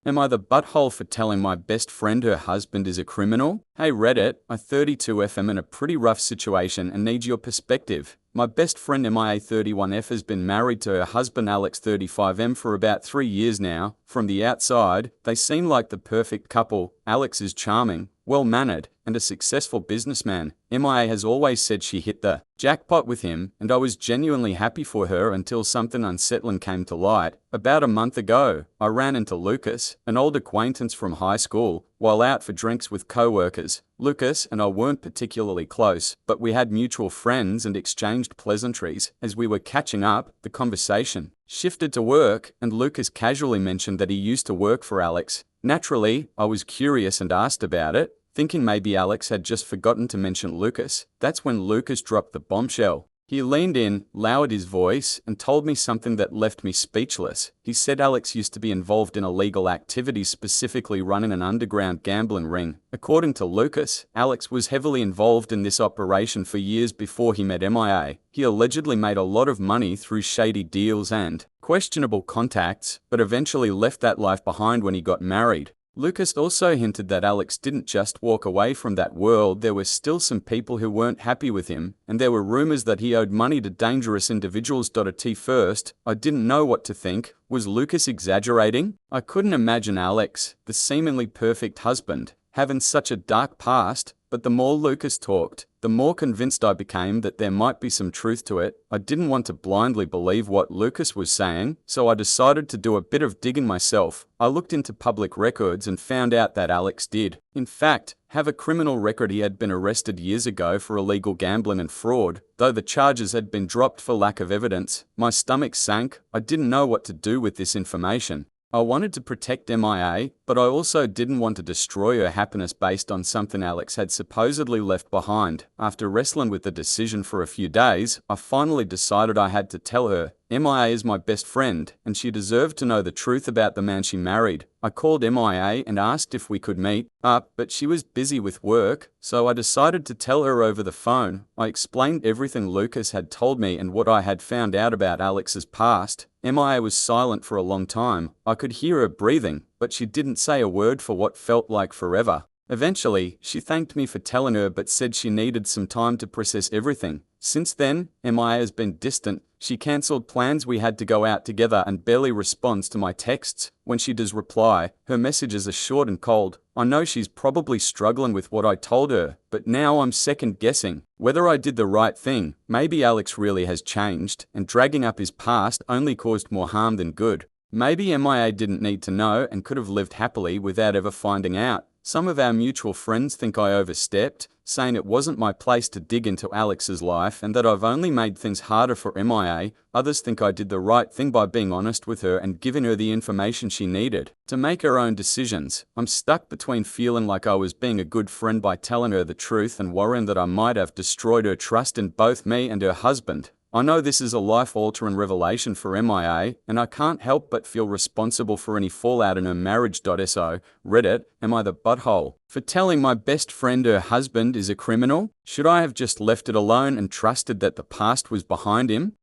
Am I the butthole for telling my best friend her husband is a criminal? Hey Reddit, I 32F am in a pretty rough situation and need your perspective. My best friend MIA31F has been married to her husband Alex 35M for about 3 years now. From the outside, they seem like the perfect couple. Alex is charming, well-mannered, and a successful businessman. MIA has always said she hit the jackpot with him, and I was genuinely happy for her until something unsettling came to light. About a month ago, I ran into Lucas, an old acquaintance from high school, while out for drinks with co-workers. Lucas and I weren't particularly close, but we had mutual friends and exchanged pleasantries. As we were catching up, the conversation shifted to work, and Lucas casually mentioned that he used to work for Alex. Naturally, I was curious and asked about it, thinking maybe Alex had just forgotten to mention Lucas. That's when Lucas dropped the bombshell. He leaned in, lowered his voice, and told me something that left me speechless. He said Alex used to be involved in illegal activities, specifically running an underground gambling ring. According to Lucas, Alex was heavily involved in this operation for years before he met MIA. He allegedly made a lot of money through shady deals and questionable contacts, but eventually left that life behind when he got married. Lucas also hinted that Alex didn't just walk away from that world. There were still some people who weren't happy with him, and there were rumors that he owed money to dangerous individuals. At first, I didn't know what to think. Was Lucas exaggerating? I couldn't imagine Alex, the seemingly perfect husband, having such a dark past, but the more Lucas talked, the more convinced I became that there might be some truth to it. I didn't want to blindly believe what Lucas was saying, so I decided to do a bit of digging myself. I looked into public records and found out that Alex did, in fact, have a criminal record. He had been arrested years ago for illegal gambling and fraud, though the charges had been dropped for lack of evidence. My stomach sank. I didn't know what to do with this information. I wanted to protect MIA, but I also didn't want to destroy her happiness based on something Alex had supposedly left behind. After wrestling with the decision for a few days, I finally decided I had to tell her. MIA is my best friend, and she deserved to know the truth about the man she married. I called MIA and asked if we could meet up, but she was busy with work, so I decided to tell her over the phone. I explained everything Lucas had told me and what I had found out about Alex's past. MIA was silent for a long time. I could hear her breathing, but she didn't say a word for what felt like forever. Eventually, she thanked me for telling her but said she needed some time to process everything. Since then, MIA has been distant. She cancelled plans we had to go out together and barely responds to my texts. When she does reply, her messages are short and cold. I know she's probably struggling with what I told her, but now I'm second guessing whether I did the right thing. Maybe Alex really has changed, and dragging up his past only caused more harm than good. Maybe MIA didn't need to know and could have lived happily without ever finding out. Some of our mutual friends think I overstepped, saying it wasn't my place to dig into Alex's life and that I've only made things harder for MIA. Others think I did the right thing by being honest with her and giving her the information she needed to make her own decisions. I'm stuck between feeling like I was being a good friend by telling her the truth and worrying that I might have destroyed her trust in both me and her husband. I know this is a life-altering revelation for MIA, and I can't help but feel responsible for any fallout in her marriage. So, Reddit, am I the butthole for telling my best friend her husband is a criminal? Should I have just left it alone and trusted that the past was behind him?